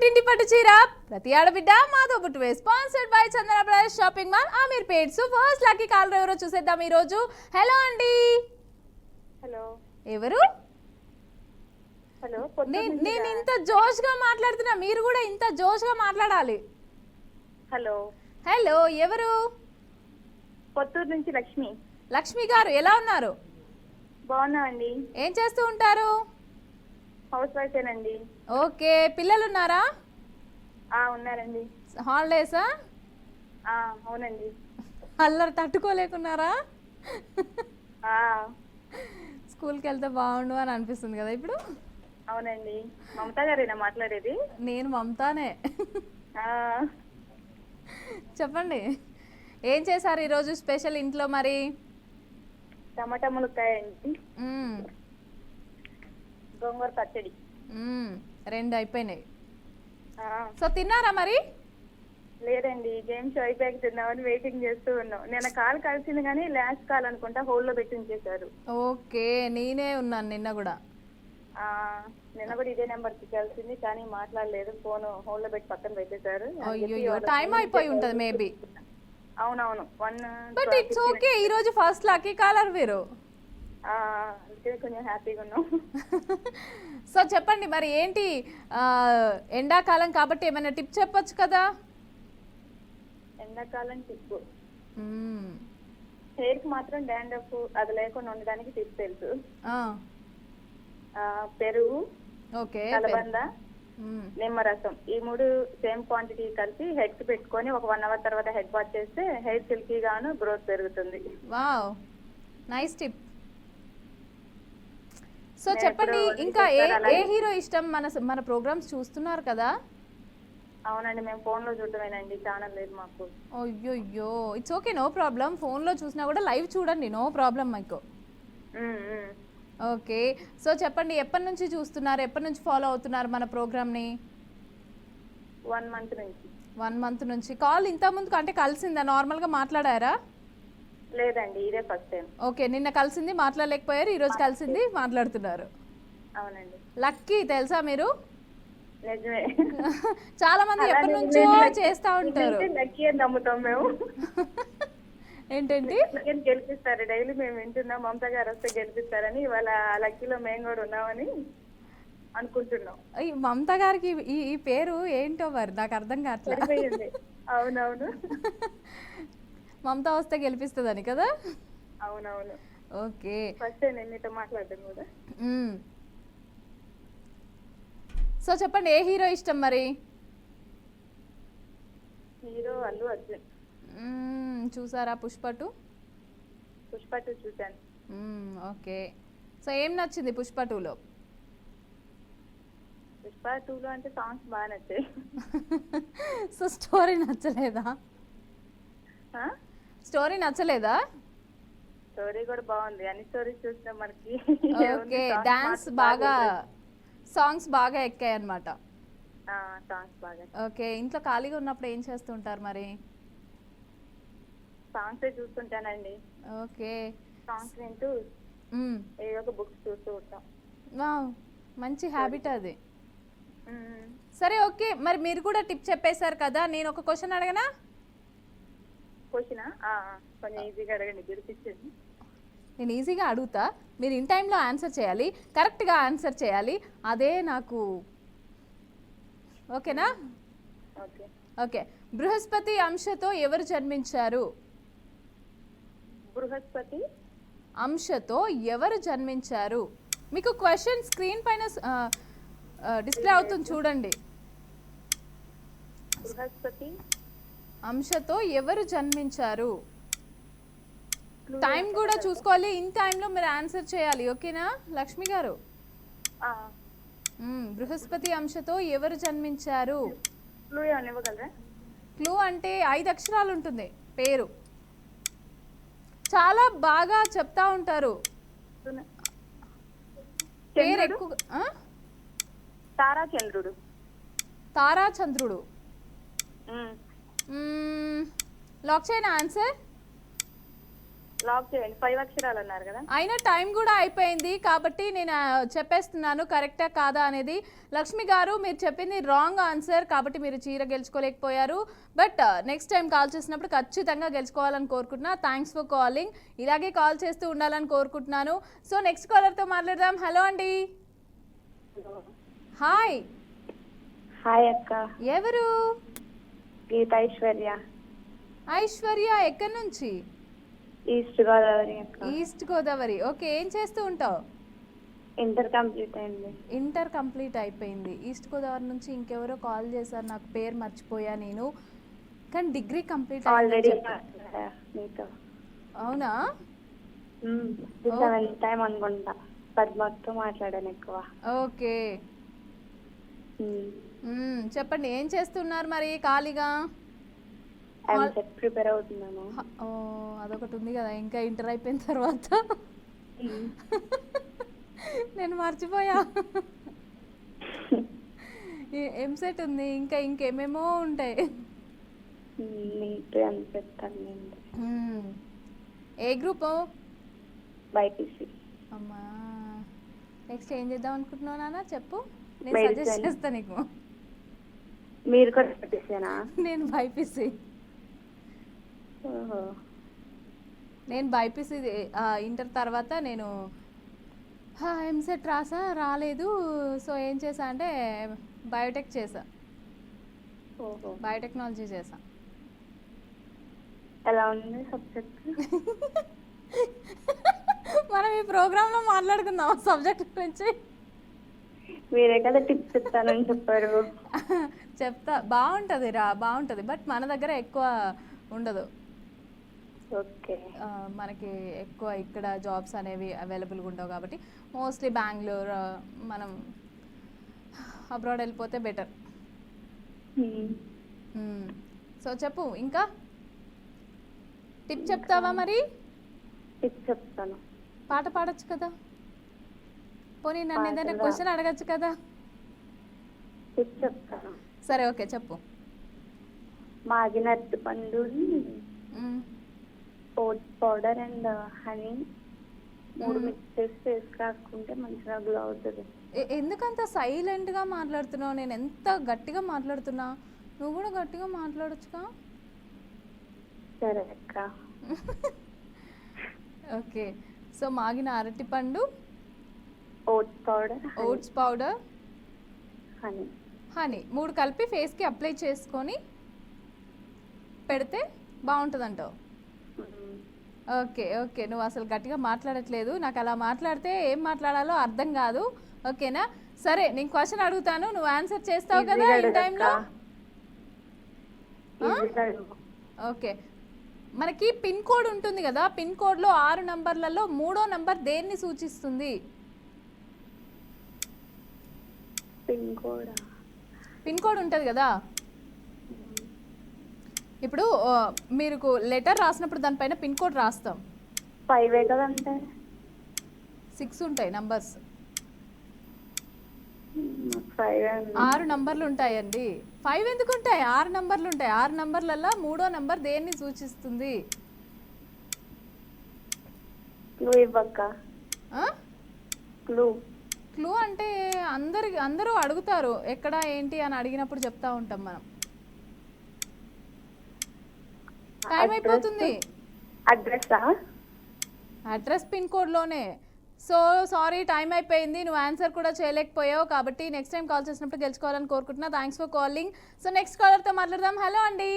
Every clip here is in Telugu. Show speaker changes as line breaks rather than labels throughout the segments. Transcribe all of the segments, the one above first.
పుట్టింటి పట్టు చీర ప్రతి ఆడబిడ్డ మాతో పుట్టువే sponsored by Chandana brothers shopping mall Ameerpet. So first lucky caller ఎవరో చూసేద్దాం ఈ రోజు. హలో అండి.
హలో
ఎవరు?
హలో
నేను ఇంత జోష్గా మాట్లాడుతున్నా, మీరు కూడా ఇంత జోష్గా మాట్లాడాలి.
హలో
హలో ఎవరు?
కొత్తూరు నుంచి లక్ష్మి.
లక్ష్మి గారు ఎలా ఉన్నారు?
బాగున్నామండి.
ఏం చేస్తూ ఉంటారు?
హౌస్ వైఫేనండి.
ఓకే, పిల్లలు ఉన్నారా?
ఉన్నారండి.
హాలిడేసా?
అవునండి.
అల్లరి తట్టుకోలేకున్నారా?
ఆ
స్కూల్కి వెళ్తే బాగుండు అని అనిపిస్తుంది కదా ఇప్పుడు.
అవునండి. మమతా గారేనా మాట్లాడేది?
నేను మమతానే.
ఆ
చెప్పండి, ఏం చేశారు ఈరోజు స్పెషల్ ఇంట్లో మరి?
టమాటా ములక్కాయ అండి, గోంగూర పచ్చడి.
రెండు అయిపోయినాయి.
ఆ
సో తిన్నారా మరి?
లేదండి, గేమ్ షో అయిపోయాక తిన్నామని వెయిటింగ్ చేస్తూ ఉన్నాం. నేను కాల్ కలిసింది కానీ లాస్ట్ కాల్ అనుకుంటా హోల్డ్ లో పెట్టి ఉంచేశారు.
ఓకే, నేనే ఉన్నాను నిన్న కూడా.
నిన్న కూడా ఇదే నెంబర్ కి కలిసింది కానీ మాట్లాడలేదు, ఫోన్ హోల్డ్ లో పెట్టి పక్కన పెట్టేశారు.
అయ్యో, టైం అయిపోయి ఉంటది మేబీ.
అవునవును,
బట్ ఇట్స్ ఓకే, ఈ రోజు ఫస్ట్ లక్కీ కాలర్ మీరు.
అందుకే కొంచెం హ్యాపీగా ఉన్నాం.
సో చెప్పండి మరి, ఏంటి ఎండాకాలం కాబట్టి ఏమైనా టిప్ చెప్పొచ్చు కదా?
ఎండాకాలం టిప్, హెయిర్ కి మాత్రం డాండ్రఫ్ అది లేకుండా ఉండడానికి టిప్ తెలుసు. పెరుగు,
ఓకే,
కలబంద, నిమ్మరసం, ఈ మూడు సేమ్ క్వాంటిటీ కలిపి హెడ్ కి పెట్టుకొని ఒక 1 hour తర్వాత హెడ్ వాష్ చేస్తే హెయిర్ సిల్కీ గాను గ్రోత్ పెరుగుతుంది.
Wow, nice tip. సో చెప్పండి, ఇంకా ఏ హీరో ఇష్టం? మన ప్రోగ్రామ్స్ చూస్తున్నారు కదా?
అవునండి, మేము ఫోన్ లో చూడటమేనండి, ఛానల్ లేదు మాకు.
అయ్యో, it's okay, no problem. Phone లో చూసినా కూడా లైవ్ చూడండి, నో ప్రాబ్లం మీకు. ఓకే, సో చెప్పండి, ఎప్పటి నుంచి చూస్తున్నారు, ఎప్పటి నుంచి ఫాలో అవుతున్నారు మన ప్రోగ్రామ్ని?
1 month నుంచి.
1 month నుంచి. కాల్ ఇంత ముందుకు అంటే కలిసిందా? నార్మల్గా మాట్లాడారా?
లేదండి, ఇదే ఫస్ట్ టైం.
ఓకే, నిన్న కలిసింది మాట్లాడలేకపోయారు, ఈరోజు కలిసింది మాట్లాడుతున్నారు.
అవునండి.
లక్కీ తెలుసా మీరు?
నిజమే.
చాలా మంది ఎప్పటి నుంచో చేస్తా ఉంటారు.
లక్కీ అని నమ్ముతాం మేము.
ఏంటండి?
గెలిపిస్తారు, డైలీ మేము వింటున్నాం మమతా గారు వస్తే గెలిపిస్తారని. ఇవాళ లక్కీలో మేము కూడా ఉన్నామని అనుకుంటున్నాం.
మమతా గారికి ఈ పేరు ఏంటో మరి నాకు అర్థం కావట్లేదు.
అవునవును,
మమతా వస్తే గెలిపిస్తుందని కదా?
అవునవును.
ఓకే,
ఫస్ట్ నేను మీతో మాట్లాడడం కూడా.
సో చెప్పండి, ఏ హీరో ఇష్టం మరి?
హీరో అల్లు అర్జున్.
చూసారా పుష్ప 2?
పుష్ప 2 చూసాను.
ఓకే, సో ఏం నచ్చింది పుష్ప 2లో?
పుష్ప 2లో అంటే సాంగ్స్ బాగా నచ్చాయి.
సో స్టోరీ నచ్చలేదా? స్టోరీ నచ్చలేదా?
స్టోరీ కూడా బాగుంది, అన్ని స్టోరీస్ చూసినా మనకి.
ఓకే, డాన్స్ బాగా, సాంగ్స్ బాగా ఎక్కాయి అన్నమాట.
సాంగ్స్ బాగా.
ఓకే, ఇంట్లో ఖాళీగా ఉన్నప్పుడు ఏం చేస్తుంటారు మరి?
సాంగ్స్ చూస్తుంటానండి.
ఓకే,
సాంగ్స్ వింటూ ఏదో ఒక బుక్స్ చూస్తూ ఉంటాం.
వావ్, మంచి హ్యాబిట్ అది. సరే, ఓకే, మరి మీరు కూడా టిప్ చెప్పేశారు కదా, నేను ఒక క్వశ్చన్ అడగనా?
క్వశ్చనా? కొంచెం ఈజీగా అడగండి, గుర్తించండి.
నేను ఈజీగా అడుగుతా, మీరు ఇన్ టైంలో ఆన్సర్ చేయాలి, కరెక్ట్గా ఆన్సర్ చేయాలి, అదే నాకు. ఓకేనా?
ఓకే.
ఓకే, బృహస్పతి అంశతో ఎవరు జన్మించారు?
బృహస్పతి
అంశతో ఎవరు జన్మించారు? మీకు క్వశ్చన్ స్క్రీన్ పైన డిస్ప్లే అవుతుంది చూడండి.
బృహస్పతి
అంశతో ఎవరు జన్మించారు? టైం కూడా చూసుకోవాలి, ఇన్ టైంలో మీరు ఆన్సర్ చేయాలి. ఓకేనా లక్ష్మి గారు? బృహస్పతి అంశతో ఎవరు జన్మించారు? క్లూ అంటే 5 అక్షరాలు ఉంటుంది పేరు, చాలా బాగా చెప్తా ఉంటారు. పేరు ఎక్కువ.
తారాచంద్రుడు.
తారాచంద్రుడు. లాక్ చేయనా ఆన్సర్?
లాక్ చేయండి. 5 అక్షరాలు అన్నారు కదా.
అయినా టైం కూడా అయిపోయింది కాబట్టి నేను చెప్పేస్తున్నాను కరెక్టా కాదా అనేది. లక్ష్మి గారు మీరు చెప్పింది రాంగ్ ఆన్సర్ కాబట్టి మీరు చీర గెలుచుకోలేకపోయారు. బట్ నెక్స్ట్ టైం కాల్ చేసినప్పుడు ఖచ్చితంగా గెలుచుకోవాలని కోరుకుంటున్నా. Thanks for calling. ఇలాగే కాల్ చేస్తూ ఉండాలని కోరుకుంటున్నాను. సో నెక్స్ట్ కాలర్తో మాట్లాడదాం. హలో అండి. హాయ్.
హాయ్ అక్క.
ఎవరు?
గీత ఐశ్వర్య.
ఐశ్వర్య ఎక్కడి నుంచి?
ఈస్ట్ గోదావరి అక్క.
ఈస్ట్ గోదావరి. ఓకే, ఏం చేస్తూ ఉంటావు?
ఇంటర్ కంప్లీట్ అయింది.
ఇంటర్ కంప్లీట్ అయిపోయింది. ఈస్ట్ గోదావరి నుంచి ఇంకెవరో కాల్ చేశారు, నాకు పేరు మర్చిపోయా నేను. కానీ డిగ్రీ కంప్లీట్
ఆల్రెడీ మీతో.
అవునా?
టైం అనుకుంటా. పద్మతో మాట్లాడాను ఎక్కువ.
ఓకే. చెప్పండి, ఏం చేస్తున్నారు మరి ఖాళీగా?
ప్రిపేర్ అవుతున్నాను.
అదొకటి ఉంది కదా ఇంకా ఇంటర్ అయిపోయిన తర్వాత. నేను మర్చిపోయా. ఎంసెట్ ఉంది, ఇంకా ఇంకేమేమో ఉంటాయి. ఏ గ్రూప్?
బైపీసీ.
అమ్మా, నెక్స్ట్ ఏం చేద్దాం అనుకుంటున్నావు నాన్న చెప్పు, నేను సజెస్ట్ చేస్తా నీకు.
మీరు కూడా బైపీసీనా?
నేను బైపీసీ. నేను బైపీసీ ఇంటర్ తర్వాత నేను ఎంసెట్ రాలేదు. సో ఏం చేసా అంటే బయోటెక్ చేసా. బయోటెక్నాలజీ చేసా.
ఎలా ఉంది సబ్జెక్ట్?
మనం ఈ ప్రోగ్రాంలో మాట్లాడుకుందాం సబ్జెక్ట్ గురించి.
మీరే కదా టిప్స్ చెప్తానని చెప్పారు.
చెప్తా, బాగుంటుంది బాగుంటుంది. బట్ మన దగ్గర ఎక్కువ ఉండదు.
ఓకే.
మనకి ఎక్కువ ఇక్కడ జాబ్స్ అనేవి అవైలబుల్గా ఉండవు కాబట్టి మోస్ట్లీ బెంగళూరు, మనం అబ్రాడ్ వెళ్ళిపోతే బెటర్. సో చెప్పు, ఇంకా టిప్ చెప్తావా మరి?
టిప్ చెప్తాను.
పాట పాడొచ్చు కదా, పోనీ నన్ను ఏదైనా క్వశ్చన్ అడగచ్చు కదా.
టిప్ చెప్తాను.
సరే ఓకే చెప్పు.
మాగిన అరటిపండు, oats powder and honey 3 mix చేసి ఫేస్ రాసుకుంటే మంచిగా గ్లో అవుతుంది.
ఎందుకంత సైలెంట్గా మాట్లాడుతున్నావు? నేను ఎంత గట్టిగా మాట్లాడుతున్నా, నువ్వు కూడా గట్టిగా మాట్లాడొచ్చుగా.
సరే అక్క.
ఓకే. సో మాగిన అరటిపండు,
ఓట్స్ పౌడర్,
హనీ 3 కలిపి ఫేస్కి అప్లై చేసుకొని పెడితే బాగుంటుంది అంటావు. ఓకే ఓకే, నువ్వు అసలు గట్టిగా మాట్లాడట్లేదు. నాకు అలా మాట్లాడితే ఏం మాట్లాడాలో అర్థం కాదు. ఓకేనా? సరే, నేను క్వశ్చన్ అడుగుతాను, నువ్వు ఆన్సర్ చేస్తావు కదా ఈ టైంలో. ఓకే. మనకి పిన్ కోడ్ ఉంటుంది కదా, పిన్ కోడ్లో 6 నంబర్లలో 3వ నంబర్ దేన్ని సూచిస్తుంది? పిన్ కోడ్ ఉంటుంది కదా, ఇప్పుడు మీరు లెటర్ రాసినప్పుడు దానిపైన పిన్ కోడ్ రాస్తాం.
5 కదంటే
6 ఉంటాయి నంబర్స్.
6
నంబర్లు ఉంటాయండి. 5 ఎందుకు ఉంటాయి? 6 నంబర్లు ఉంటాయి. 6 నంబర్లలో 3వ నంబర్ దేన్ని సూచిస్తుంది? క్లూ అంటే అందరూ అడుగుతారు, ఎక్కడ ఏంటి అని అడిగినప్పుడు చెప్తా ఉంటాం మనం. టైం అయిపోతుంది. అడ్రస్ పిన్ కోడ్లోనే. సో సారీ, టైం అయిపోయింది. నువ్వు ఆన్సర్ కూడా చేయలేకపోయావు కాబట్టి నెక్స్ట్ టైం కాల్ చేసినప్పుడు గెలుచుకోవాలని కోరుకుంటున్నా. Thanks for calling. So next కాలర్తో మాట్లాడదాం. హలో అండి.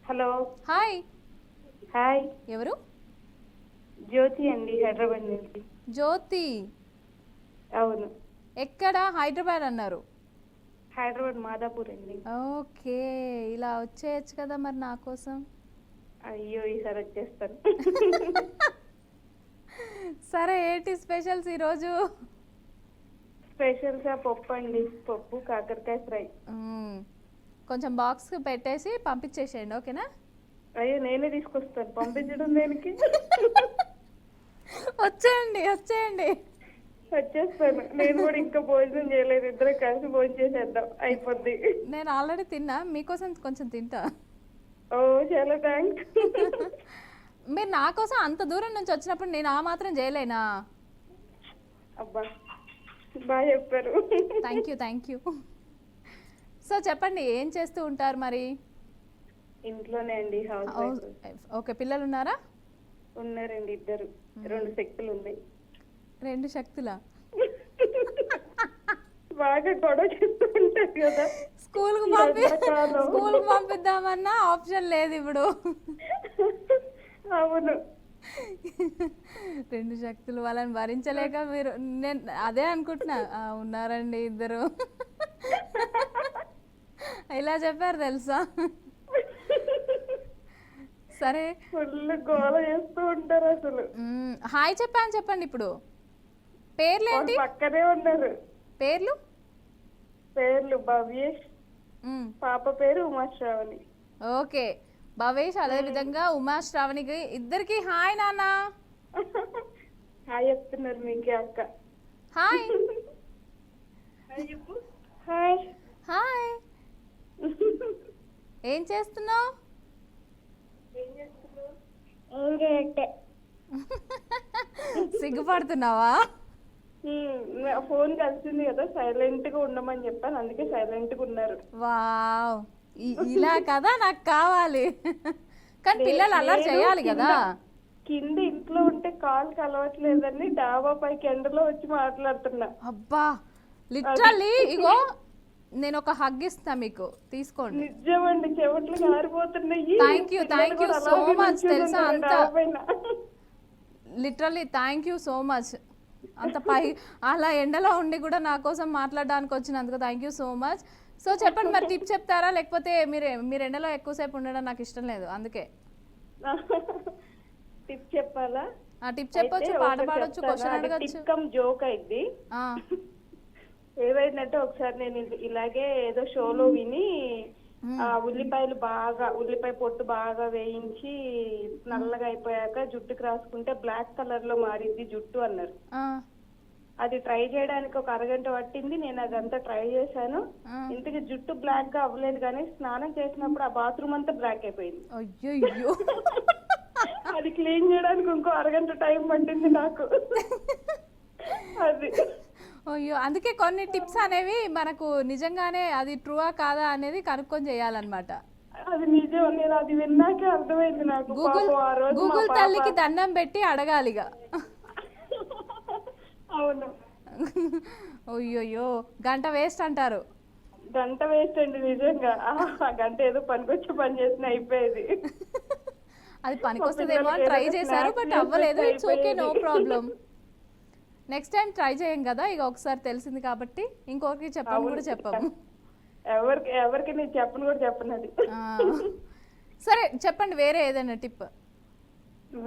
హలో.
హాయ్.
హాయ్.
ఎవరు?
జ్యోతి అండి, హైదరాబాద్ నుంచి.
జ్యోతి.
అవును.
ఎక్కడ? హైదరాబాద్ అన్నారు.
హైదరాబాద్ మాదాపూర్ అండి.
ఓకే, ఇలా వచ్చేయచ్చు కదా మరి నా కోసం.
అయ్యో, ఈసారి వచ్చేస్తాను.
సరే, ఏంటి స్పెషల్స్ ఈరోజు?
స్పెషల్స్ పప్పు అండి, పప్పు కాకరకాయ ఫ్రై.
కొంచెం బాక్స్ పెట్టేసి పంపించేసేయండి, ఓకేనా?
అయ్యో, నేనే తీసుకొస్తాను. పంపించడం దేనికి?
వచ్చేయండి.
వచ్చేస్తాను. నేను కూడా ఇంకా భోజనం చేయలేదు, ఇద్దరు కలిసి భోజనం చేసేద్దాం, అయిపోద్ది.
నేను ఆల్రెడీ తిన్నా, మీకోసం కొంచెం తింటా.
ఓ, చాలా థ్యాంక్స్.
మీరు నా కోసం అంత దూరం నుంచి వచ్చినప్పుడు నేను ఆ మాత్రం చేయలేనా?
అబ్బా బాగా చెప్పారు.
Thank you. సో చెప్పండి, ఏం చేస్తూ ఉంటారు మరి?
ఇంట్లోనే అండి, హౌస్ వైఫ్.
ఓకే, పిల్లలు ఉన్నారా?
ఉన్నారండి, 2 శక్తులు ఉన్నాయి.
2 శక్తులా?
బాగా గొడవ చేస్తూ ఉంటారు కదా.
స్కూల్కి పంపిద్దామన్నా ఆప్షన్ లేదు ఇప్పుడు.
అవును,
2 శక్తులు, వాళ్ళని భరించలేక మీరు, నేను అదే అనుకుంటున్నా. ఉన్నారండి 2. ఇలా చెప్పారు తెలుసా? సరే,
ఫుల్ గోల చేస్తూ ఉంటారు అసలు.
హాయ్ చెప్పాను, చెప్పండి ఇప్పుడు. పేర్లేంటి?
పక్కనే ఉన్నారు.
పేర్లు
భవ్యేష్, పాప పేరు ఉమాశ్రావణి.
ఓకే, భవేష్ అదే విధంగా ఉమా శ్రావణికి ఇద్దరికి హాయ్ నాన్న.
హాయ్ చెప్తున్నారు మీకే అక్క.
Hi
hi.
హాయ్, ఏం చేస్తున్నావు? సిగ్గుపడుతున్నావా?
ఫోన్ కలిసింది కదా, సైలెంట్ గా ఉండమని చెప్పాను, అందుకే సైలెంట్ గా ఉన్నారు.
వావ్, ఇలా కదా నాకు కావాలి. కానీ పిల్లలు అల్లరి చేయాలి కదా.
కింద ఇంట్లో ఉంటే కాల్ కలవట్లేదని డాబా పైకి ఎండలో వచ్చి మాట్లాడుతున్నా.
అబ్బా, లిటరల్లీ ఇగో నేను ఒక హగ్ ఇస్తా మీకు, తీసుకోండి.
నిజమండి, చెవట్లు కారిపోతున్నాయి.
Thank you so much. తెలుసా అంత literally thank you so much. అంత పై అలా ఎండలో ఉండి కూడా నా కోసం మాట్లాడడానికి వచ్చినందుకు thank you so much. So చెప్పండి మరి, టిప్ చెప్తారా? లేకపోతే మీరు ఎండలో ఎక్కువసేపు ఉండడం నాకు ఇష్టం లేదు, అందుకే.
టిప్ చెప్పాలా?
టిప్ చెప్పొచ్చు, పాట పాడొచ్చు, క్వశ్చన్ అడగచ్చు.
జోక్ అయింది. ఏమైందంటే ఒకసారి నేను ఇలాగే ఏదో షోలో విని ఉల్లిపాయ పొట్టు బాగా వేయించి నల్లగా అయిపోయాక జుట్టుకు రాసుకుంటే బ్లాక్ కలర్ లో మారింది జుట్టు అన్నారు. అది ట్రై చేయడానికి ఒక అరగంట పట్టింది. నేను అదంతా ట్రై చేశాను. ఇంతకీ జుట్టు బ్లాక్ గా అవ్వలేదు, కానీ స్నానం చేసినప్పుడు ఆ బాత్రూమ్ అంతా బ్లాక్ అయిపోయింది.
అయ్యో,
అది క్లీన్ చేయడానికి ఇంకో అరగంట టైం పట్టింది నాకు. అది
అయ్యో, అందుకే కొన్ని టిప్స్ అనేవి మనకు నిజంగానే అది ట్రూవా కాదా అనేది కనుక్కొని చేయాలన్నమాట.
అది నిజం, నేను అది విన్నాకే అర్థమైంది నాకు.
గూగుల్ తల్లికి దండం పెట్టి అడగాలిగా.
అవును.
అయ్యోయ్యో, గంట వేస్ట్ అంటారు.
గంట వేస్ట్ అండి నిజంగా. గంట ఏదో పనికొచ్చి పని చేసిన అయిపోయేది.
అది పనికొస్తుందేమో ట్రై చేశారు, బట్ అవ్వలేదు. It's okay, no problem. Next time try చేయం కదా, ఇక ఒకసారి తెలిసింది కాబట్టి ఇంకొకరికి చెప్పను కూడా చెప్పము.
ఎవరికి నేను చెప్పను కూడా చెప్పను అది.
సరే చెప్పండి, వేరే ఏదైనా టిప్.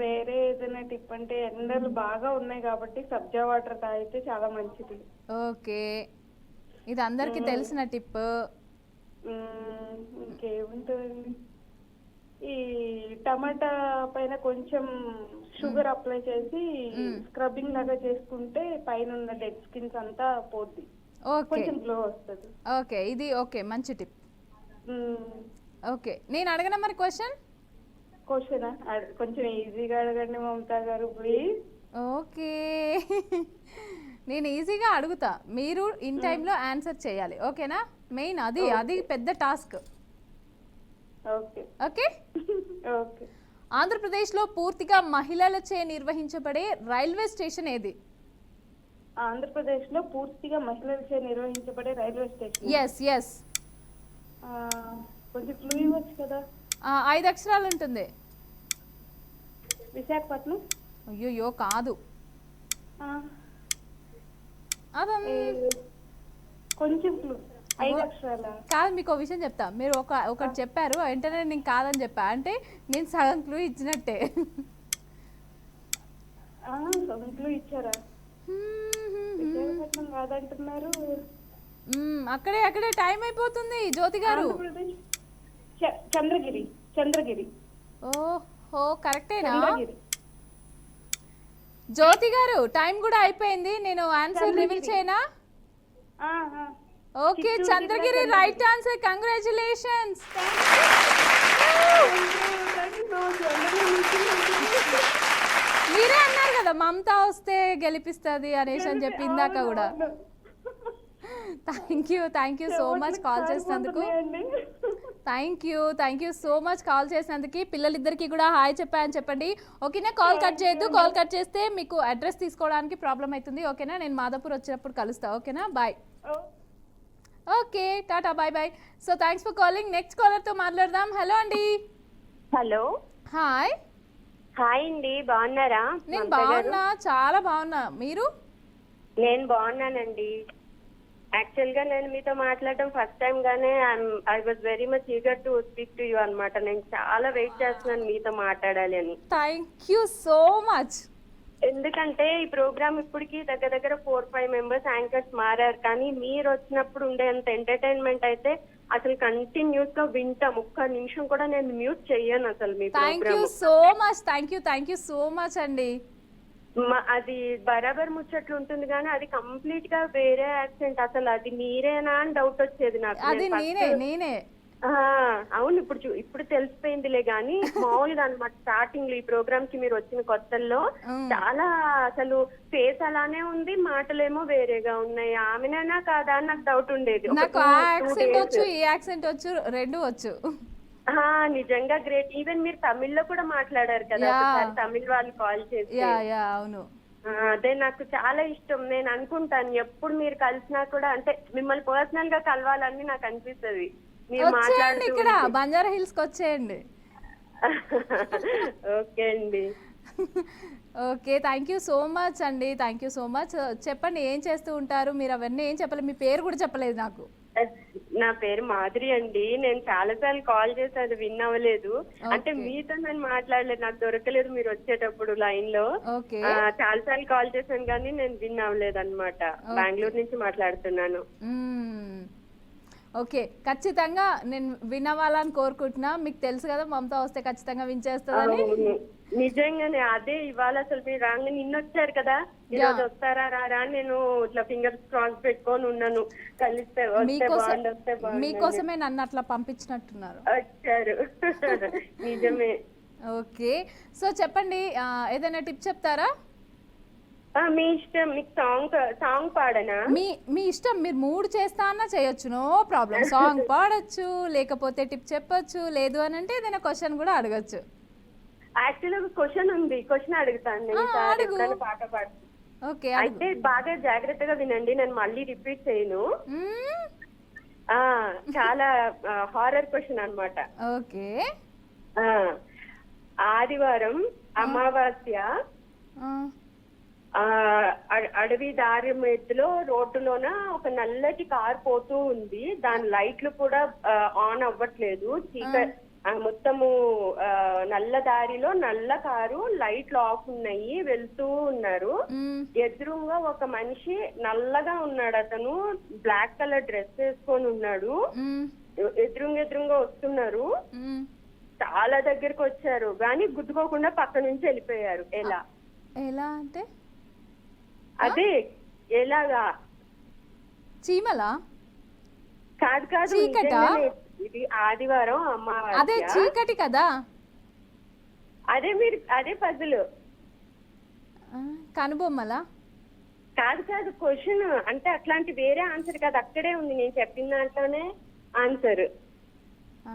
వేరే ఏదైనా టిప్ అంటే ఎండలు బాగా ఉన్నాయి కాబట్టి సబ్జా వాటర్ తాగితే చాలా మంచిది.
ఓకే, ఇది అందరికి తెలిసిన టిప్.
ఇంకేముంటుంది, ఈ టమాటా పైన కొంచెం షుగర్ అప్లై చేసి స్క్రబ్బింగ్ లాగా చేసుకుంటే పైన ఉన్న డెడ్ స్కిన్స్ అంతా పోద్ది, కొంచెం గ్లో వస్తుంది.
ఓకే, ఇది ఓకే, మంచి టిప్. ఓకే, నేను అడగనా మరి క్వశ్చన్?
కొంచెం ఈజీగా అడగండి మమతా గారు ప్లీజ్.
ఓకే, నేను ఈజీగా అడుగుతా, మీరు ఇన్ టైంలో ఆన్సర్ చేయాలి, ఓకేనా? మెయిన్ అది పెద్ద టాస్క్.
Okay
okay
okay.
ఆంధ్రప్రదేశ్లో పూర్తిగా మహిళలచే నిర్వహించబడే రైల్వే స్టేషన్ ఏది?
ఆంధ్రప్రదేశ్లో పూర్తిగా మహిళలచే నిర్వహించబడే రైల్వే స్టేషన్.
ఎస్.
కొంచెం క్లూ ఇవ్వచ్చు కదా.
5 అక్షరాలు ఉంటుంది.
విశాఖపట్నం.
అయ్యో కాదు,
కొంచెం క్లూ. 5 అక్షరాల
కాదు. మీకు ఒక విషయం చెప్తా, మీరు ఒకటి చెప్పారు వెంటనే నేను కాదని చెప్పా అంటే నేను సగం క్లూ ఇచ్చినట్టే.
సగం క్లూ ఇచ్చారా? విశాఖపట్నం కాదంటున్నారు.
అక్కడే టైం అయిపోతుంది జ్యోతి గారు.
చంద్రగిరి.
ఓహో, కరెక్టేనా? జ్యోతి గారు టైం కూడా అయిపోయింది, నేను ఆన్సర్ రివీల్ చేయనా? Okay, Chandragiri right answer. Congratulations. మీరే అన్నారు కదా మమతా వస్తే గెలిపిస్తుంది అనేసి అని చెప్పి ఇందాక కూడా. Thank you so much call చేసినందుకు. Thank you so much call చేసినందుకు. పిల్లలిద్దరికి కూడా హాయ్ చెప్పాయని చెప్పండి ఓకేనా. కాల్ కట్ చేయొద్దు, కాల్ కట్ చేస్తే మీకు అడ్రస్ తీసుకోవడానికి ప్రాబ్లం అవుతుంది ఓకేనా. నేను మాదాపూర్ వచ్చినప్పుడు కలుస్తా ఓకేనా. Bye. Okay tata bye bye. So thanks for calling. Next కాలర్తో మాట్లాడదాం. హలో అండి.
Hello
hi.
హాయ్ అండి, బాగున్నారా?
నేను బాగున్నా, చాలా బాగున్నా. మీరు?
నేను బాగున్నానండి. యాక్చువల్ గా నేను మీతో మాట్లాడడం ఫస్ట్ టైం గానే I was very much eager to speak to you అన్నమాట. నేను చాలా వెయిట్ చేస్తున్నాను మీతో మాట్లాడాలి అని.
Thank you so much.
ఎందుకంటే ఈ ప్రోగ్రామ్ ఇప్పటికి దగ్గర 4-5 మెంబర్స్ యాంకర్స్ మారారు, కానీ మీరు వచ్చినప్పుడు ఉండేంత ఎంటర్టైన్మెంట్ అయితే అసలు కంటిన్యూస్ గా వింటాం. ఒక్క నిమిషం కూడా నేను మ్యూట్ చెయ్యను అసలు మీ
thank you
program.
So much. Thank you so much అండి.
అది బరాబర్ ముచ్చట్లు ఉంటుంది కానీ అది కంప్లీట్ గా వేరే యాక్సెంట్. అసలు అది మీరేనా అని డౌట్ వచ్చేది నాకు.
అది
నేను first-
నేనే
అవును, ఇప్పుడు తెలిసిపోయిందిలే గానీ మామూలుగా అనమాట. స్టార్టింగ్ లో ఈ ప్రోగ్రామ్ కి మీరు వచ్చిన కొత్తల్లో చాలా అసలు ఫేస్ అలానే ఉంది, మాటలేమో వేరేగా ఉన్నాయి. ఆమెనేనా కాదా అని నాకు డౌట్ ఉండేది.
నాకు ఆ యాక్సెంట్ వచ్చు, ఈ యాక్సెంట్ వచ్చు, రెండు వచ్చు.
నిజంగా గ్రేట్. ఈవెన్ మీరు తమిళ్లో కూడా మాట్లాడారు కదా ఒకసారి, తమిళ్ వాళ్ళు కాల్ చేసి.
అవును.
అదే నాకు చాలా ఇష్టం. నేను అనుకుంటాను ఎప్పుడు మీరు కలిసినా కూడా, అంటే మిమ్మల్ని పర్సనల్ గా కలవాలని నాకు అనిపిస్తుంది. మీరు
వచ్చేయండి ఇక్కడ
మాట్లాడుతూ
బంజారా హిల్స్ కి వచ్చేయండి.
ఓకే అండి.
Okay thank you so much అండి. Thank you so much. చెప్పండి ఏం చేస్తూ ఉంటారు మీరు? అవన్నీ ఏం చెప్పలేదు, మీ పేరు కూడా చెప్పలేదు నాకు.
నా పేరు మాధురి అండి. నేను చాలా సార్లు కాల్ చేసి అది విన్ అవ్వలేదు. అంటే మీతో నేను మాట్లాడలేదు, నాకు దొరకలేదు మీరు వచ్చేటప్పుడు లైన్ లో.
ఓకే.
చాలా సార్లు కాల్ చేశాను కానీ నేను విన్ అవ్వలేదు అనమాట. బెంగళూరు నుంచి మాట్లాడుతున్నాను.
ఓకే ఖచ్చితంగా నేను విన్ అవ్వాలని కోరుకుంటున్నా. మీకు తెలుసు కదా మమతా వస్తే ఖచ్చితంగా విన్ చేస్తుందని.
నిజంగానే అదే ఇవాళ అసలు మీరు రాగానే నిన్న వచ్చారు కదా, ఈరోజు వస్తారా రారా అని నేను ఇట్లా ఫింగర్స్ క్రాస్ పెట్టుకొని ఉన్నాను. కలిస్తే వస్తే బాగుండు, వస్తే బాగుండు.
మీకోసమే నన్ను అట్లా పంపించినట్టున్నారు.
వచ్చారు. నిజమే.
ఓకే సో చెప్పండి ఏదైనా టిప్ చెప్తారా?
మీ ఇష్టం. మీకు సాంగ్ పాడనా?
మీ ఇష్టం. మీరు మూడు చేస్తా అన్నా చేయొచ్చు, నో ప్రాబ్లం. సాంగ్ పాడొచ్చు, లేకపోతే టిప్ చెప్పొచ్చు, లేదు అని అంటే ఏదైనా క్వశ్చన్ కూడా అడగచ్చు.
యాక్చువల్ ఒక క్వశ్చన్ ఉంది, క్వశ్చన్ అడుగుతాను నేను. పాట పాడు.
ఓకే
అయితే బాగా జాగ్రత్తగా వినండి, నేను మళ్ళీ రిపీట్ చేయను. చాలా హారర్ క్వశ్చన్ అన్నమాట.
ఓకే.
ఆదివారం అమావాస్య, అడవి దారి మధ్యలో రోడ్డులోన ఒక నల్లటి కార్ పోతూ ఉంది. దాని లైట్లు కూడా ఆన్ అవ్వట్లేదు. మొత్తము నల్ల దారిలో నల్ల కారు, లైట్లు ఆఫ్ ఉన్నాయి, వెళ్తూ ఉన్నారు. ఎదురుగా ఒక మనిషి నల్లగా ఉన్నాడు, అతను బ్లాక్ కలర్ డ్రెస్ వేసుకొని ఉన్నాడు. ఎదురుగా వస్తున్నారు. చాలా దగ్గరకు వచ్చారు కానీ గుద్దుకోకుండా పక్క నుంచి వెళ్ళిపోయారు.
ఎలా అంటే
అదే ఎలాగా?
చీమలా?
కాదు, ఇది ఆదివారం అమావాస్య.
అదే చీకటి కదా.
అదే పజలు.
కనుబొమ్మలా?
కాదు క్వశ్చన్. అంటే అట్లాంటి వేరే ఆన్సర్ కాదు, అక్కడే ఉంది నేను చెప్పిన దాంట్లోనే ఆన్సర్.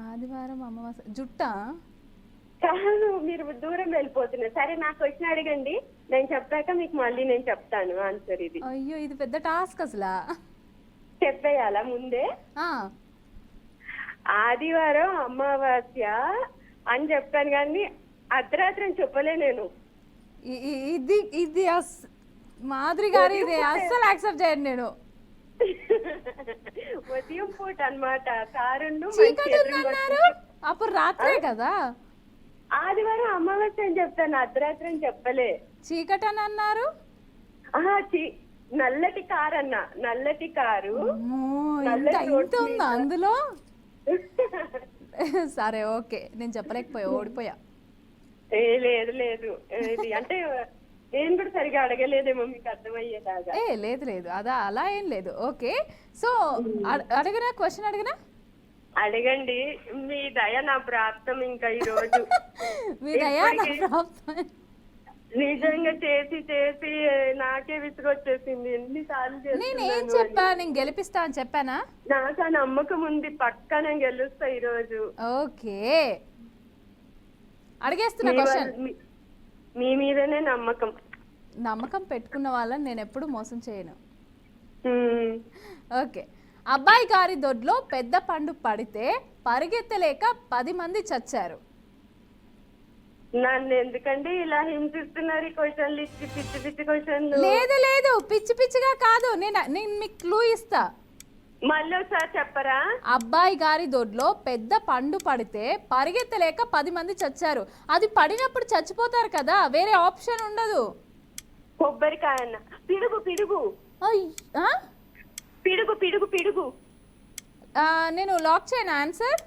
ఆదివారం అమావాస్య జుట్టా?
కాదు, మీరు దూరం వెళ్ళిపోతున్నారు. సరే నా క్వశ్చన్ అడగండి, నేను చెప్పాక మీకు మళ్ళీ నేను చెప్తాను ఆన్సర్. ఇది
అయ్యో ఇది పెద్ద టాస్క్ అసలు.
చెప్పేయాలా ముందే? ఆదివారం అమావాస్య అని చెప్పాను కానీ అర్ధరాత్రి అని చెప్పలే నేను.
ఇది మాధురి గారు ఇది అస్సలు యాక్సెప్ట్ చేయండి నేను.
ఉదయం పూట అన్నమాట. కారుండు
చీకటి ఉందన్నారు, అప్పుడు రాత్రే కదా.
ఆదివారం అమావాస్య అని చెప్తాను, అర్ధరాత్రి అని చెప్పలే.
చీకటి అని అన్నారు.
నల్లటి కారు అన్న, నల్లటి కారు.
ఇంత ఉందా అందులో? సరే ఓకే, నేను చెప్పలేకపోయా, ఓడిపోయా.
లేదు ఇది అంటే నేను కూడా సరిగా అడగలేదేమో మీకు అర్థమయ్యేలాగా.
లేదు అదా అలా ఏం లేదు. ఓకే సో అడగనా, క్వశ్చన్ అడగనా?
అడగండి, మీ దయ నా ప్రాప్తం ఇంకా ఈ రోజు.
మీ దయా నా ప్రాప్తం.
నిజంగా చేసి చేసి నాకే విసుగొచ్చేసింది. ఎన్నిసార్లు
నేను ఏం
చేస్తున్నాను
చెప్పా, నేను గెలిపిస్తా అని చెప్పానా?
నాకు ఆ నమ్మకం ఉంది, పక్కా నేను గెలుస్తా ఈ రోజు.
Okay, అడిగేస్తున్నా question.
మీ మీదనే నమ్మకం.
నమ్మకం పెట్టుకున్న వాళ్ళని నేను ఎప్పుడు మోసం చేయను.
హ్మ్.
ఓకే, అబ్బాయి గారి దొడ్లో పెద్ద పండు పడితే పరిగెత్తలేక 10 మంది చచ్చారు.
నన్ను ఎందుకండి ఇలా హింసిస్తున్నారు? ఈ క్వశ్చన్లు ఇచ్చి పిచ్చి పిచ్చి క్వశ్చన్లు.
లేదు లేదు, పిచ్చి పిచ్చిగా కాదు, నేను మీకు క్లూ ఇస్తా.
మళ్ళీ ఒకసారి చెప్పరా?
అబ్బాయి గారి దొడ్లో పెద్ద పండు పడితే పరిగెత్తలేక 10 మంది చచ్చారు. అది పడినప్పుడు చచ్చిపోతారు కదా, వేరే ఆప్షన్ ఉండదు.
కొబ్బరికాయ అన్న. పిడుగు పిడుగు
ఆ?
పిడుగు పిడుగు పిడుగు.
నేను లాక్ చేయను ఆన్సర్.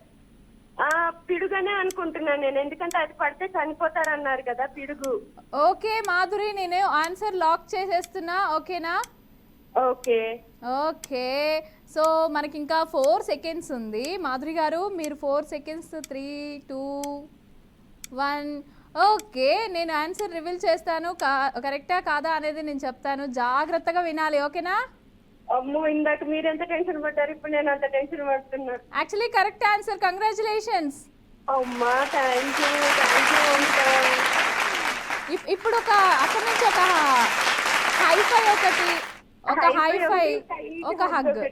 పిడుగనే అనుకుంటున్నాను నేను, ఎందుకంటే అది పడితే చనిపోతారన్నారు కదా, పిడుగు.
ఓకే మాధురి, నేను ఆన్సర్ లాక్ చేసేస్తున్నా. ఓకేనా?
ఓకే
ఓకే, సో మనకి ఇంకా 4 సెకండ్స్ ఉంది. మాధురి గారు మీరు 4 సెకండ్స్, 3, 2, 1. ఓకే, నేను ఆన్సర్ రివీల్ చేస్తాను. కరెక్టా కాదా అనేది నేను చెప్తాను, జాగ్రత్తగా వినాలి. ఓకేనా?
అమ్మో, ఇందాక మీరు ఎంత టెన్షన్ పడ్డారు, ఇప్పుడు నేను అంత టెన్షన్ పడుతున్నాను.
Actually correct answer, congratulations.
అమ్మా, థ్యాంక్ యూ
ఇప్పుడు అక్కడి నుంచి ఒక హైఫై ఒకటి, ఒక హైఫై, ఒక హగ్,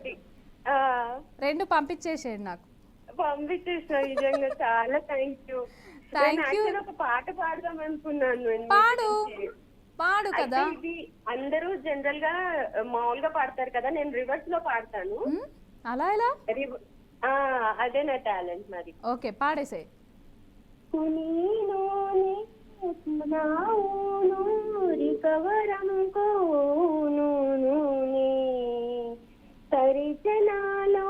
2 పంపించేసేయండి నాకు.
పంపించేసిన. నిజంగా చాలా థ్యాంక్ యూ.
Thank you.
ఒక పాట పాడదాం అనుకున్నాను.
పాడు కదా.
ఇది అందరూ జనరల్ గా మామూలుగా పాడతారు కదా, నేను రివర్స్ లో పాడతాను.
అలా ఎలా?
అదే నా టాలెంట్ మరి.
ఓకే, పాడేసే.
తరిచనాలో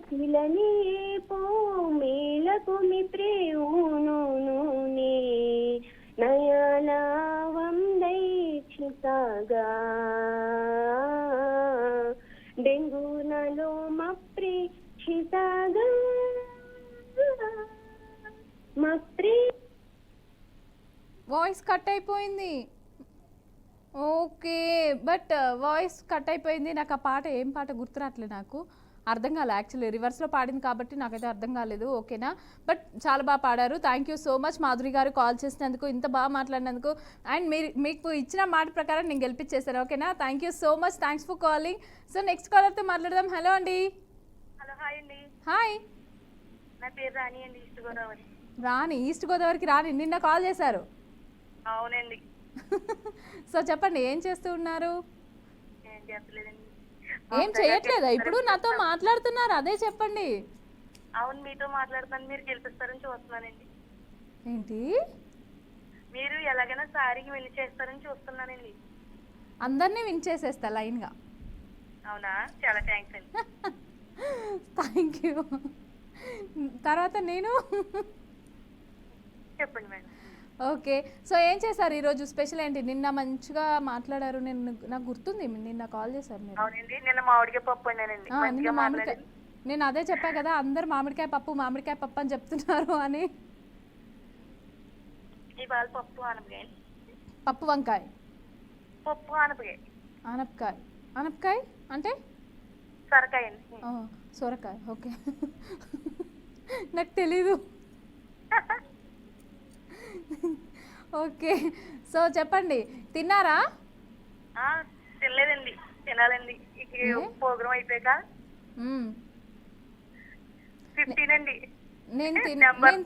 చిలని పో మేలకు మీ ప్రేవును నయనావం దైక్షితాగా డెంగునలో మప్రీక్షితాగా
వాయిస్ కట్ అయిపోయింది. ఓకే, బట్ వాయిస్ కట్ అయిపోయింది. నాకు ఆ పాట ఏం పాట గుర్తురాట్లేదు, నాకు అర్థం కాలేదు. యాక్చువల్లీ రివర్స్లో పాడింది కాబట్టి నాకైతే అర్థం కాలేదు. ఓకేనా? బట్ చాలా బాగా పాడారు. Thank you so much Madhuri గారు, కాల్ చేసినందుకు, ఇంత బాగా మాట్లాడినందుకు. అండ్ మీకు ఇచ్చిన మాట ప్రకారం నేను గెలిపించేశాను. ఓకేనా? Thank you so much, thanks for calling. So next కాలర్తో మాట్లాడదాం. హలో అండి.
హలో, హాయ్ అండి.
హాయ్,
నా పేరు రాణి అండి, ఈస్ట్ గోదావరి.
రాణి, ఈస్ట్ గోదావరికి రాణి. నిన్న కాల్ చేశారు.
అవునండి.
సో చెప్పండి, ఏం చేస్తూ ఉన్నారు?
ఏం చేస్తలేదండి.
ఏం చేయట్లేదా? ఇప్పుడు నాతో మాట్లాడుతున్నారు, అదే చెప్పండి.
అవును, మీతో మాట్లాడుతాను, మీరు గెలిపిస్తారని చూస్తున్నానండి.
ఏంటి?
మీరు ఎలాగైనా సారీకి వెళ్ళి చేస్తారని చూస్తున్నానండి.
అందరినీ విన్ చేసేస్తా లైన్గా.
అవునా, చాలా థ్యాంక్స్ అండి.
Thank you. తర్వాత నేను
చెప్పండి మేడం.
ఓకే, సో ఏం చేశారు ఈరోజు? స్పెషల్ ఏంటి? నిన్న మంచిగా మాట్లాడారు, నాకు గుర్తుంది, నిన్న కాల్ చేశారు మీరు.
అవునండి, నిన్న మామిడికాయ పప్పు వండానండి.
నిన్న మామిడికాయ, నేను అదే చెప్పా కదా, అందరు మామిడికాయ పప్పు అని చెప్తున్నారు అని.
ఇవాళ పప్పు ఆనపకాయ.
పప్పు వంకాయ.
పప్పు ఆనపకాయ.
ఆనపకాయ అంటే
సొరకాయ అండి.
సొరకాయ. ఓకే, నాకు తెలీదు. ఓకే, సో చెప్పండి, తిన్నారా?
తినలేదండి, తినాలండి. ప్రోగ్రామ్ అయిపోయాక 15 అండి.
నేను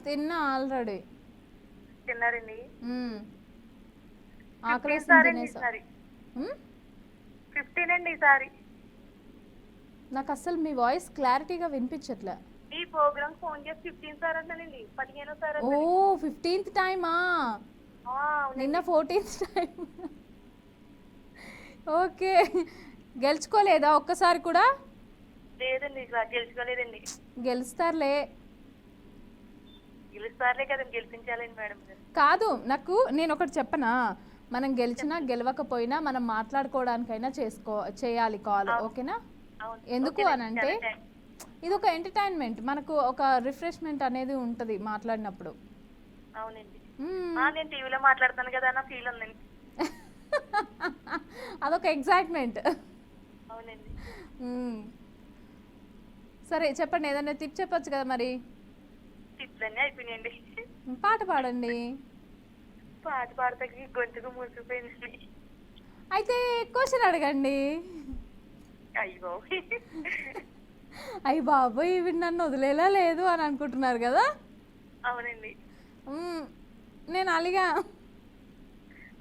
తిన్నా ఆల్రెడీ.
తిన్నారండి?
ఆకలి
15 అండి ఈసారి.
నాకు అసలు మీ వాయిస్ క్లారిటీగా వినిపించట్లే.
ఈ ప్రోగ్రామ్ ఫోన్ చేసి 15 సార్ అంటానండి, 15వ సార్.
ఓ, 15th టైమా? నిన్న 14th టైం. ఓకే, గెలుచుకోలేదా ఒక్కసారి కూడా?
లేదండి, గెలుచుకోలేదండి.
గెలుస్తారులే
కదండి, గెలిపించాలండి మేడం.
కాదు, నేను ఒకటి చెప్పనా, మనం గెలిచినా గెలవకపోయినా మనం మాట్లాడుకోవడానికైనా చేయాలి కాల్. ఓకేనా? ఎందుకు అని అంటే ఇది ఒక ఎంటర్టైన్మెంట్, మనకు ఒక రిఫ్రెష్మెంట్ అనేది ఉంటుంది మాట్లాడినప్పుడు.
అవునండి.
మ్మ్.
నేను టీవీలో మాట్లాడుతాను కదా అన్న ఫీల్ ఉందండి.
అదొక ఎగ్జైట్మెంట్.
అవునండి.
సరే చెప్పండి, ఏదైనా టిప్ చెప్పొచ్చు కదా మరి.
టిప్స్ అన్నీ అయిపోయినాయండి.
పాట పాడండి.
పాట పాడతాకి గొంతుకు మూసుకుపోయిందండి.
అయితే క్వశ్చన్ అడగండి.
అయ్యో.
అయ్యి బాబోయ్ ఇవి నన్ను వదిలేలా లేదు అని అనుకుంటున్నారు కదా.
అవునండి.
నేను అలిగా.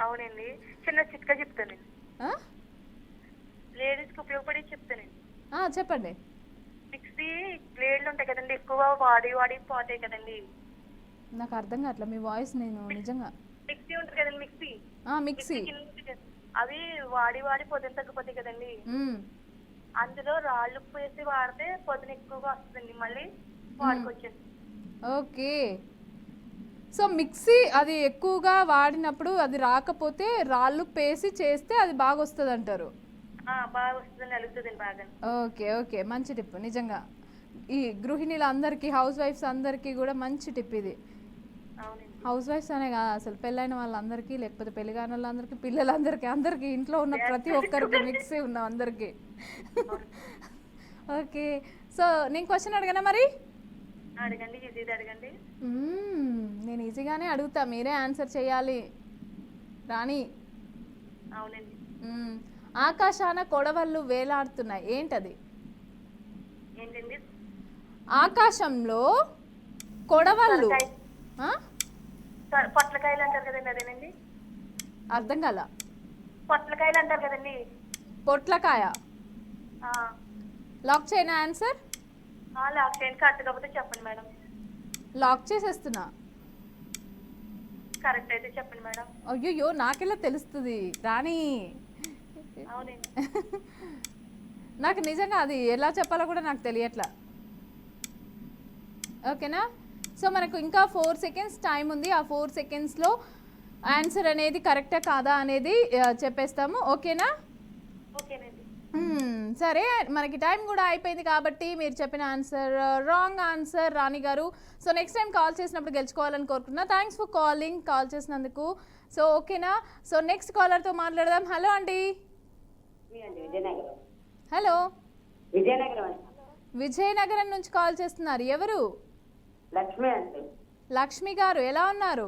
అవునండి. చిన్న చిట్కా చెప్తానండి,
ఆ?
లేడీస్కి ఉపయోగపడే చెప్తానండి.
చెప్పండి.
మిక్సీ బ్లేడ్లు ఉంటాయి కదండి, ఎక్కువ వాడి పోతాయి కదండి.
నాకు అర్థం కావట్లేదు మీ వాయిస్. నేను నిజంగా
మిక్సీ ఉంటుంది కదండి, మిక్సీ
మిక్సీ.
అవి వాడి పొద్దున తగ్గిపోతాయి కదండి. అందులో రాళ్ళు ఉప్పు వేసి వాడితే పొద్దున ఎక్కువగా వస్తుందండి, మళ్ళీ వాడుకొచ్చేది.
ఓకే. సో మిక్సీ అది ఎక్కువగా వాడినప్పుడు అది రాకపోతే రాళ్ళు పేసి చేస్తే అది బాగా వస్తుంది అంటారు.
బాగా వస్తుందండి, అలుగుతుందండి బాగా.
ఓకే ఓకే, మంచి టిప్ నిజంగా. ఈ గృహిణీలందరికీ, హౌస్ వైఫ్స్ అందరికీ కూడా మంచి టిప్ ఇది.
అవునండి.
హౌస్ వైఫ్స్ అనే కాదు, అసలు పెళ్ళైన వాళ్ళందరికీ, లేకపోతే పెళ్లి కాని వాళ్ళందరికీ, పిల్లలందరికీ, అందరికీ, ఇంట్లో ఉన్న ప్రతి ఒక్కరికి, మిక్సీ ఉన్న అందరికీ. ఓకే. సో నేను క్వశ్చన్ అడగనా మరి?
అడగండి, ఈజీది అడగండి.
నేను ఈజీగానే అడుగుతా, మీరే ఆన్సర్ చేయాలి రాణి.
అవునండి.
ఆకాశాన కొడవళ్ళు వేలాడుతున్నాయి, ఏంటది?
ఏంటండి?
ఆకాశంలో కొడవళ్ళు.
పొట్లకాయలు అంటారు కదండి, అదేనండి?
అర్థం కాల.
పొట్లకాయలు అంటారు కదండి.
పొట్లకాయ. లాక్ చేయనా ఆన్సర్?
లాక్ చేయండి, కరెక్ట్ కాకపోతే చెప్పండి మేడం.
లాక్ చేసేస్తున్నా.
కరెక్ట్ అయితే చెప్పండి మేడం.
అయ్యో నాకెలా తెలుస్తుంది రాణి?
అవునండి.
నాకు నిజంగా అది ఎలా చెప్పాలో కూడా నాకు తెలియట్లా. ఓకేనా? సో మనకు ఇంకా 4 సెకండ్స్ టైం ఉంది. ఆ 4 సెకండ్స్లో ఆన్సర్ అనేది కరెక్టా కాదా అనేది చెప్పేస్తాము. ఓకేనా?
ఓకేనండి.
సరే, మనకి టైం కూడా అయిపోయింది కాబట్టి మీరు చెప్పిన ఆన్సర్ రాంగ్ ఆన్సర్ రాణి గారు. సో నెక్స్ట్ టైం కాల్ చేసినప్పుడు గెలుచుకోవాలని కోరుకుంటున్నా. థ్యాంక్స్ ఫర్ కాలింగ్, కాల్ చేసినందుకు. సో ఓకేనా? సో నెక్స్ట్ కాలర్తో మాట్లాడదాం. హలో అండి. హలో, విజయనగరం నుంచి కాల్ చేస్తున్నారు. ఎవరు?
లక్ష్మి అండి.
లక్ష్మి గారు ఎలా ఉన్నారు?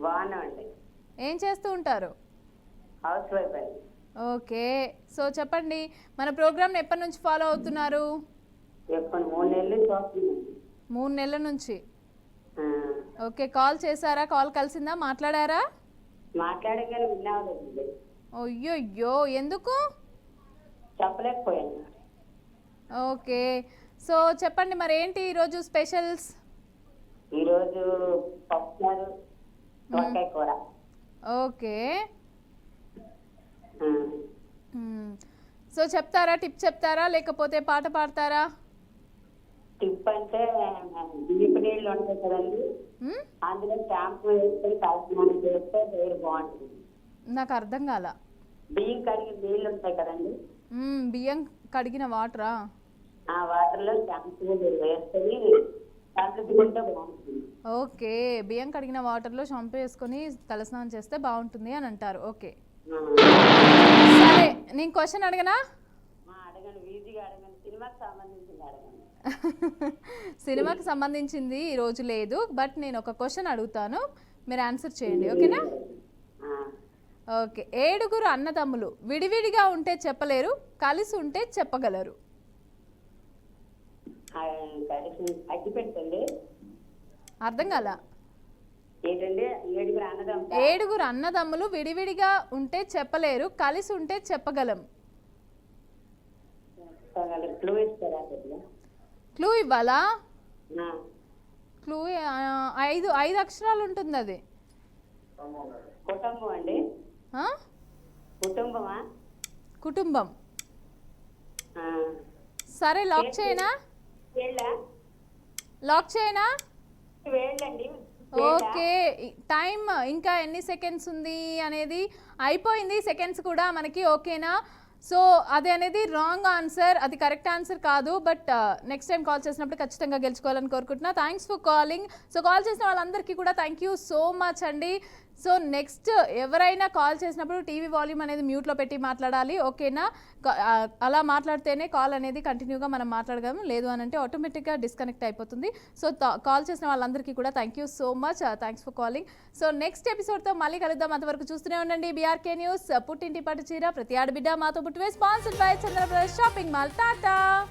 బాగున్నామండి.
ఏం చేస్తూ ఉంటారు?
హౌస్ వైఫ్ అండి.
ఓకే. సో చెప్పండి, మన ప్రోగ్రామ్ని ఎప్పటి నుంచి ఫాలో అవుతున్నారు?
ఎప్పుడు 3 నెలలు చూస్తున్నాండి.
3 నెలల నుంచి. ఓకే. కాల్ చేశారా? కాల్ కలిసిందా? మాట్లాడారా?
మాట్లాడగానే విన్నావులేండి.
అయ్యో ఎందుకు?
చెప్పలేకపోయాను.
ఓకే. సో చెప్పండి, మరి ఏంటి ఈరోజు స్పెషల్స్?
ఈరోజు పప్పుచారు, వంకాయ కూర.
ఓకే. సో చెప్తారా, టిప్ చెప్తారా లేకపోతే పాట పాడతారా?
టిప్ అంటే బియ్యపు నీళ్ళు ఉంటాయి కదండి, అందులో షాంపూ వేసుకొని తలస్నానం చేస్తే హెయిర్ బాగుంటుంది.
నాకు అర్థం కాల.
బియ్యం కడిగి నీళ్ళు ఉంటాయి కదండి,
బియ్యం కడిగిన వాటరా?
ఆ వాటర్ లో షాంపూ వేసుకొని తలచుకుంటే బాగుంటుంది.
ఓకే. బియ్యం కడిగిన వాటర్లో షాంపూ వేసుకొని తలస్నానం చేస్తే బాగుంటుంది అని అంటారు. ఓకే సరే, నేను క్వశ్చన్ అడగనా?
అడగండి, ఈజీగా అడగండి. సినిమాకి సంబంధించింది అడగండి.
సినిమాకి సంబంధించింది ఈరోజు లేదు, బట్ నేను ఒక క్వశ్చన్ అడుగుతాను, మీరు ఆన్సర్ చేయండి. ఓకేనా? ఓకే. 7 అన్నదమ్ములు విడివిడిగా ఉంటే చెప్పలేరు, కలిసి ఉంటే చెప్పగలరు.
అగ్గి పెట్టండి.
అర్థం కాల.
ఏంటండి? 7 అన్నదమ్ములు.
7 అన్నదమ్ములు విడివిడిగా ఉంటే చెప్పలేరు, కలిసి ఉంటే చెప్పగలం.
క్లూ ఇస్తారా?
క్లూ ఇవ్వాలా? క్లూ 5 అక్షరాలు ఉంటుంది అది.
కుటుంబం అండి. కుటుంబమా?
కుటుంబం. సరే, లాక్ చేయనా? లాక్ చేయనా?
వేళ్ళండి.
ఓకే. టైం ఇంకా ఎన్ని సెకండ్స్ ఉంది అనేది అయిపోయింది, సెకండ్స్ కూడా మనకి. ఓకేనా? సో అది అనేది రాంగ్ ఆన్సర్, అది కరెక్ట్ ఆన్సర్ కాదు. బట్ నెక్స్ట్ టైం కాల్ చేసినప్పుడు ఖచ్చితంగా గెలుచుకోవాలని కోరుకుంటున్నా. Thanks for calling. So call చేసిన వాళ్ళందరికీ కూడా థ్యాంక్ యూ సో మచ్ అండి. సో నెక్స్ట్ ఎవరైనా కాల్ చేసినప్పుడు టీవీ వాల్యూమ్ అనేది మ్యూట్లో పెట్టి మాట్లాడాలి, ఓకేనా? అలా మాట్లాడితేనే కాల్ అనేది కంటిన్యూగా మనం మాట్లాడగలము, లేదు అని అంటే ఆటోమేటిక్గా డిస్కనెక్ట్ అయిపోతుంది. సో కాల్ చేసిన వాళ్ళందరికీ కూడా thank you so much, thanks for calling. So next ఎపిసోడ్తో మళ్ళీ కలుద్దాం. అంతవరకు చూస్తూనే ఉండండి బీఆర్కే న్యూస్. పుట్టింటి పట్టు చీర ప్రతి ఆడబిడ్డ మాతో పుట్టివే, స్పాన్సర్డ్ బై చంద్రప్రదేశ్ షాపింగ్ మాల్. టాటా.